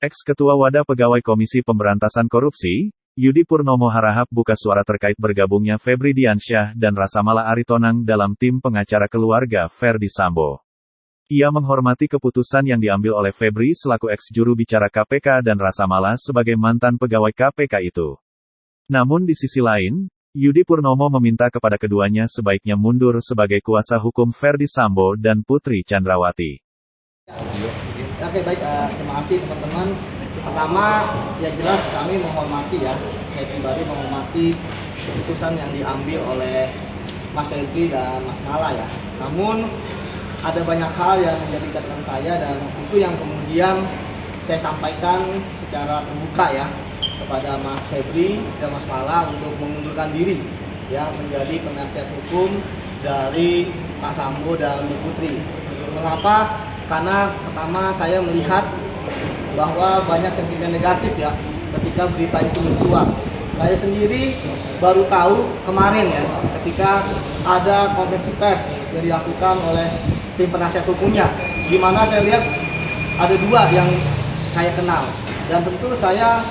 Ex-Ketua Wadah Pegawai Komisi Pemberantasan Korupsi, Yudi Purnomo harahap buka suara terkait bergabungnya Febri Diansyah dan Rasamala Aritonang dalam tim pengacara keluarga Ferdy Sambo. Ia menghormati keputusan yang diambil oleh Febri selaku ex-juru bicara KPK dan Rasamala sebagai mantan pegawai KPK itu. Namun di sisi lain, Yudi Purnomo meminta kepada keduanya sebaiknya mundur sebagai kuasa hukum Ferdy Sambo dan Putri Chandrawati. Oke, baik, terima kasih teman-teman. Pertama, ya jelas kami menghormati ya, saya pribadi menghormati keputusan yang diambil oleh Mas Febri dan Mas Mala ya. Namun, ada banyak hal yang menjadi catatan saya dan itu yang kemudian saya sampaikan secara terbuka ya kepada Mas Febri dan Mas Mala untuk mengundurkan diri ya menjadi penasihat hukum dari Pak Sambo dan Bu Putri. Mengapa? Karena pertama saya melihat bahwa banyak sentimen negatif ya ketika berita itu mencuat. Saya sendiri baru tahu kemarin ya ketika ada konferensi pers yang dilakukan oleh tim penasihat hukumnya, di mana saya lihat ada dua yang saya kenal dan tentu saya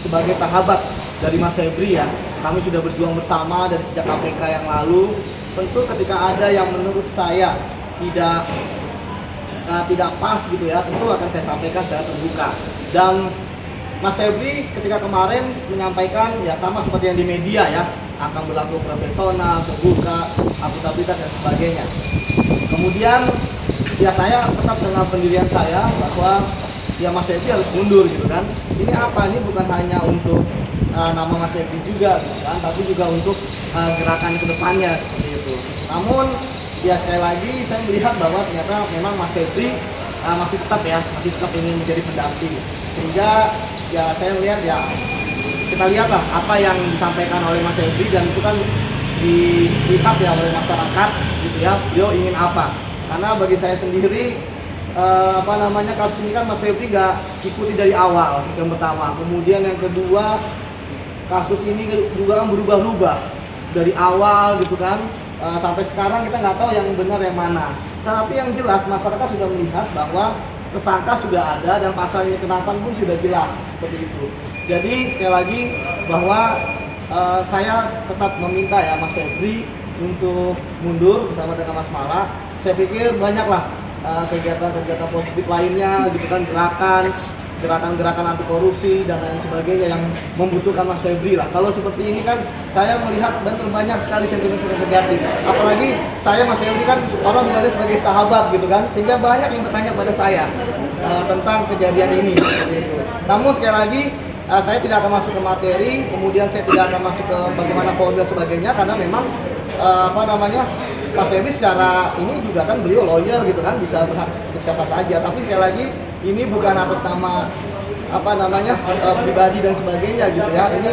sebagai sahabat dari Mas Febri ya, kami sudah berjuang bersama dari sejak KPK yang lalu. Tentu ketika ada yang menurut saya tidak pas gitu ya, tentu akan saya sampaikan secara terbuka. Dan Mas Febri ketika kemarin menyampaikan ya sama seperti yang di media ya, akan berlaku profesional, terbuka, akuntabilitas dan sebagainya. Kemudian ya saya tetap dengan pendirian saya bahwa ya Mas Febri harus mundur gitu kan. Ini apa? Ini bukan hanya untuk nama Mas Febri juga gitu kan, tapi juga untuk gerakan kedepannya seperti itu. Namun ya sekali lagi saya melihat bahwa ternyata memang Mas Febri masih tetap ingin menjadi pendamping, sehingga ya saya melihat ya kita lihatlah apa yang disampaikan oleh Mas Febri dan itu kan dilihat ya oleh masyarakat gitu ya, beliau ingin apa. Karena bagi saya sendiri kasus ini kan Mas Febri nggak ikuti dari awal yang pertama, kemudian yang kedua kasus ini juga kan berubah-ubah dari awal gitu kan. Sampai sekarang kita nggak tahu yang benar yang mana. Tapi yang jelas masyarakat sudah melihat bahwa tersangka sudah ada dan pasal yang dikenakan pun sudah jelas seperti itu. Jadi sekali lagi bahwa saya tetap meminta ya Mas Febri untuk mundur bersama dengan Mas Mala. Saya pikir banyaklah kegiatan-kegiatan positif lainnya gitu kan, gerakan-gerakan anti korupsi dan lain sebagainya yang membutuhkan Mas Febri lah. Kalau seperti ini kan saya melihat dan banyak sekali sentimen negatif. Apalagi saya Mas Febri kan orang sudah sebagai sahabat gitu kan, sehingga banyak yang bertanya pada saya tentang kejadian ini seperti itu. Namun sekali lagi saya tidak akan masuk ke materi, kemudian saya tidak akan masuk ke bagaimana polda sebagainya karena memang Mas Febri secara ini juga kan beliau lawyer gitu kan, bisa berhak untuk siapa saja. Tapi sekali lagi ini bukan atas nama pribadi dan sebagainya gitu ya. Ini